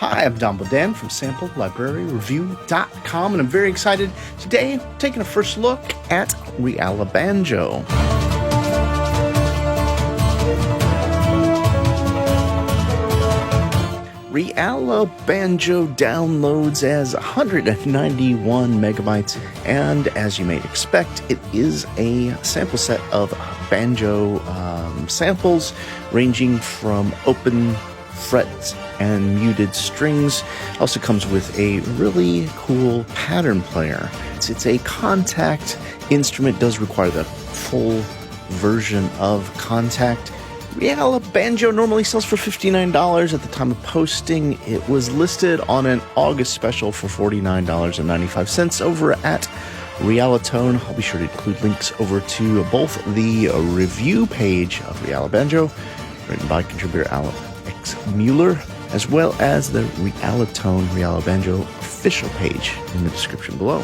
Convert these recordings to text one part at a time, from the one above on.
Hi, I'm Don Bodan from SampleLibraryReview.com, and I'm very excited today taking a first look at Realibanjo. Realibanjo downloads as 191 megabytes, and as you may expect, it is a sample set of banjo samples ranging from open frets and muted strings. Also comes with a really cool pattern player. It's a contact instrument, does require the full version of contact. Realibanjo normally sells for $59 at the time of posting. It was listed on an August special for $49.95 over at Realitone. I'll be sure to include links over to both the review page of Realibanjo, written by contributor Alex Mueller, as well as the Realitone Realibanjo official page in the description below.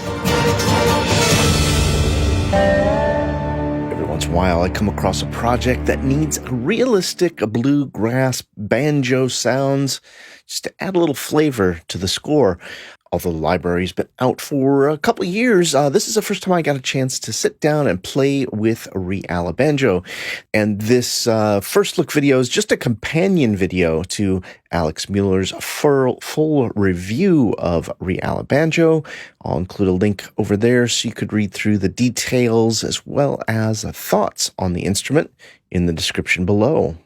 Every once in a while, I come across a project that needs realistic bluegrass banjo sounds just to add a little flavor to the score. Although the library's been out for a couple of years, this is the first time I got a chance to sit down and play with Realibanjo. And this first look video is just a companion video to Alex Mueller's full review of Realibanjo. I'll include a link over there so you could read through the details as well as thoughts on the instrument in the description below.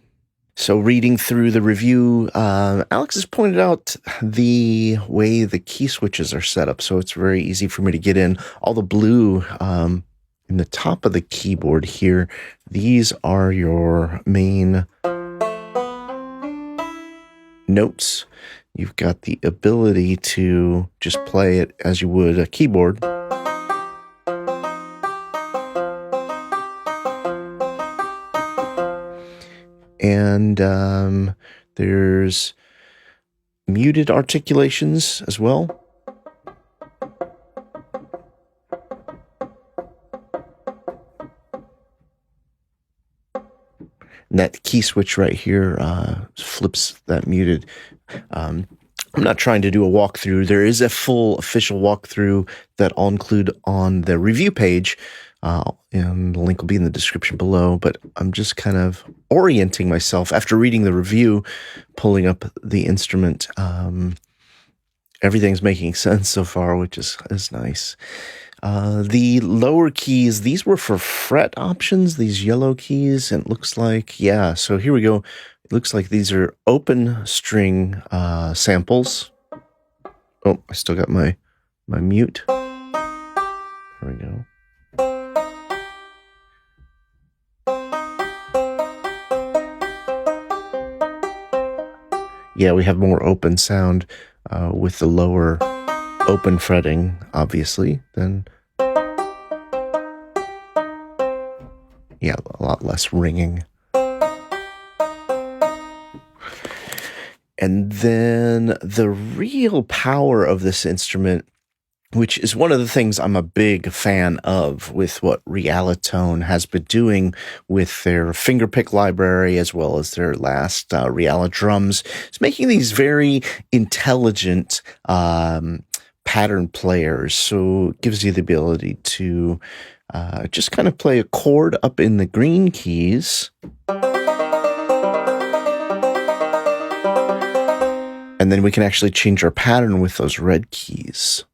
So reading through the review, Alex has pointed out the way the key switches are set up. So it's very easy for me to get in all the blue in the top of the keyboard here. These are your main notes. You've got the ability to just play it as you would a keyboard. And there's muted articulations as well. And that key switch right here flips that muted. I'm not trying to do a walkthrough. There is a full official walkthrough that I'll include on the review page. And the link will be in the description below, but I'm just kind of orienting myself after reading the review, pulling up the instrument. Everything's making sense so far, which is nice. The lower keys, these were for fret options, these yellow keys, and it looks like, yeah, so here we go. It looks like these are open string samples. Oh, I still got my mute. There we go. Yeah, we have more open sound with the lower open fretting, obviously, than, yeah, a lot less ringing. And then the real power of this instrument, which is one of the things I'm a big fan of with what Realitone has been doing with their fingerpick library as well as their last Realidrums. It's making these very intelligent pattern players. So it gives you the ability to just kind of play a chord up in the green keys. And then we can actually change our pattern with those red keys.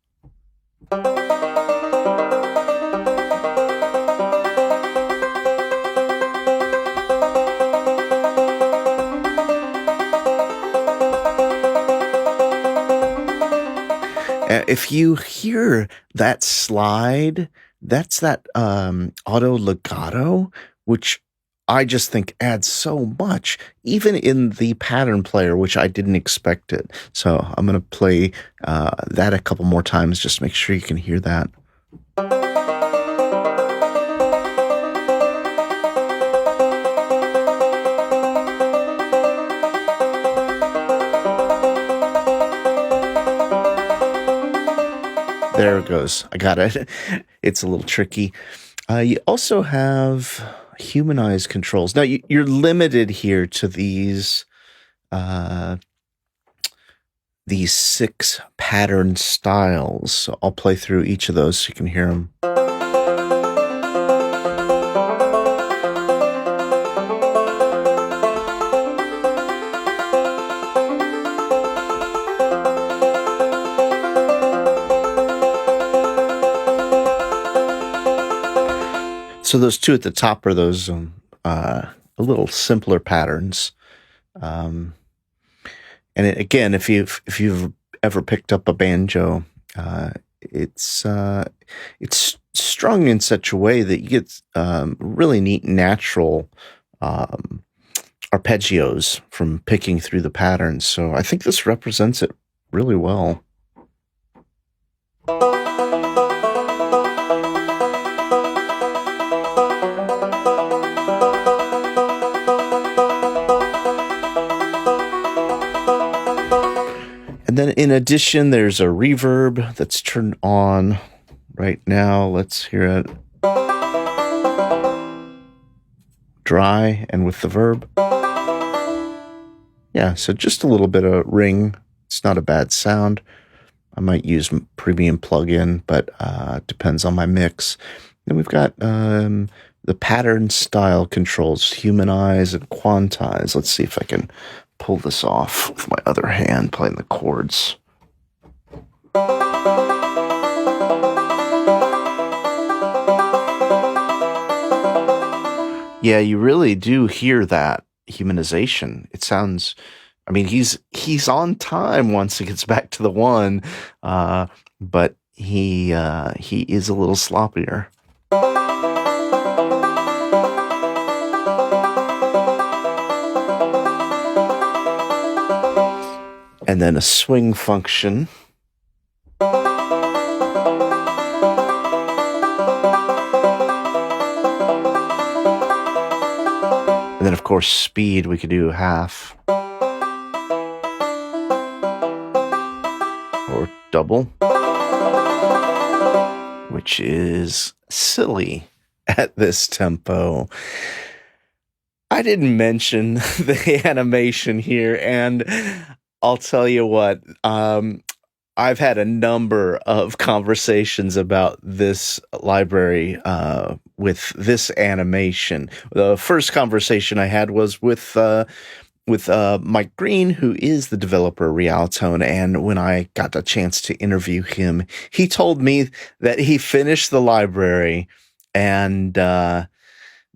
If you hear that slide, that's that auto legato, which I just think adds so much, even in the pattern player, which I didn't expect it. So I'm going to play that a couple more times just to make sure you can hear that. There it goes. I got it. It's a little tricky. You also have humanized controls. Now, you're limited here to these these 6 pattern styles. So I'll play through each of those so you can hear them. So those 2 at the top are those a little simpler patterns. And again, if you've ever picked up a banjo, it's strung in such a way that you get really neat natural arpeggios from picking through the patterns. So I think this represents it really well. And then in addition, there's a reverb that's turned on right now. Let's hear it. Dry and with the verb. Yeah, so just a little bit of ring. It's not a bad sound. I might use premium plugin, but depends on my mix. Then we've got the pattern style controls, humanize and quantize. Let's see if I can pull this off with my other hand playing the chords. Yeah, you really do hear that humanization. It sounds, I mean, he's on time once he gets back to the 1, but he is a little sloppier. And then a swing function. And then, of course, speed, we could do half. Or double. Which is silly at this tempo. I didn't mention the animation here, and I'll tell you what, I've had a number of conversations about this library with this animation. The first conversation I had was with Mike Green, who is the developer of Realitone, and when I got the chance to interview him, he told me that he finished the library and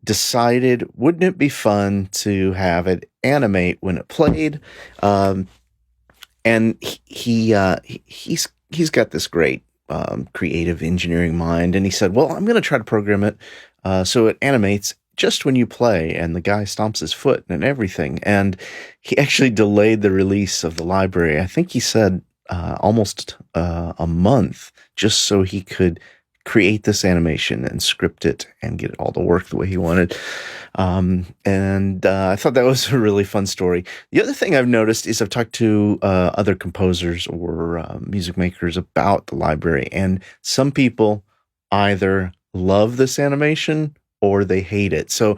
decided, wouldn't it be fun to have it animate when it played? And he's got this great creative engineering mind, and he said, well, I'm going to try to program it so it animates just when you play, and the guy stomps his foot and everything. And he actually delayed the release of the library. I think he said almost a month, just so he could create this animation and script it and get it all to work the way he wanted. And I thought that was a really fun story. The other thing I've noticed is I've talked to other composers or music makers about the library, and some people either love this animation or they hate it. So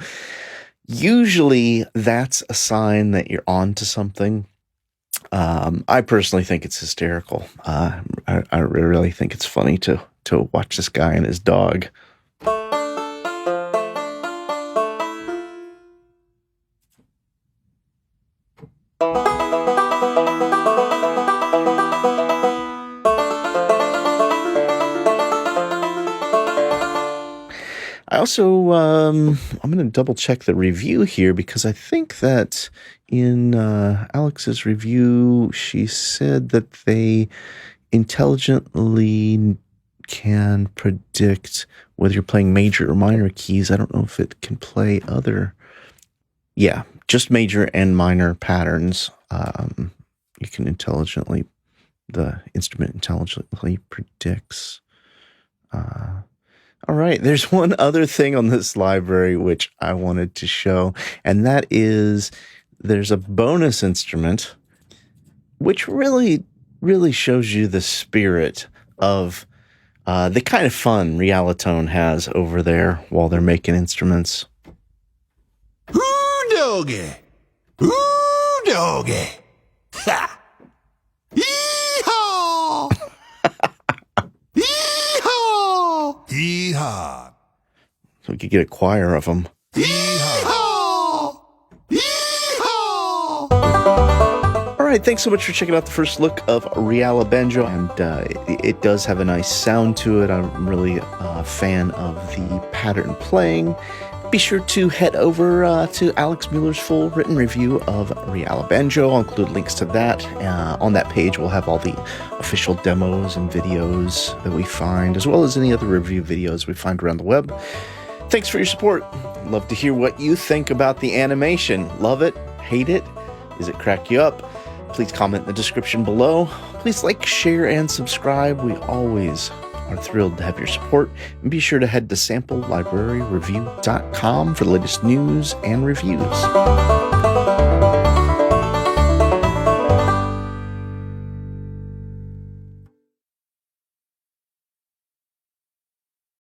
usually that's a sign that you're on to something. I personally think it's hysterical. I really think it's funny to watch this guy and his dog. I also, I'm going to double check the review here, because I think that in Alex's review, she said that they intelligently can predict whether you're playing major or minor keys. I don't know if it can play other, yeah, just major and minor patterns. You can intelligently, the instrument intelligently predicts. All right, there's one other thing on this library which I wanted to show, and that is there's a bonus instrument which really, really shows you the spirit of the kind of fun Realitone has over there while they're making instruments. Ooh, doggy! Ooh, doggy! Ha! Yee! so we could get a choir of them. All right, thanks so much for checking out the first look of Realibanjo, and it does have a nice sound to it. I'm really a fan of the pattern playing. Be sure to head over to Alex Mueller's full written review of Realibanjo. I'll include links to that. On that page, we'll have all the official demos and videos that we find, as well as any other review videos we find around the web. Thanks for your support. Love to hear what you think about the animation. Love it? Hate it? Does it crack you up? Please comment in the description below. Please like, share, and subscribe. We always are thrilled to have your support. And be sure to head to samplelibraryreview.com for the latest news and reviews.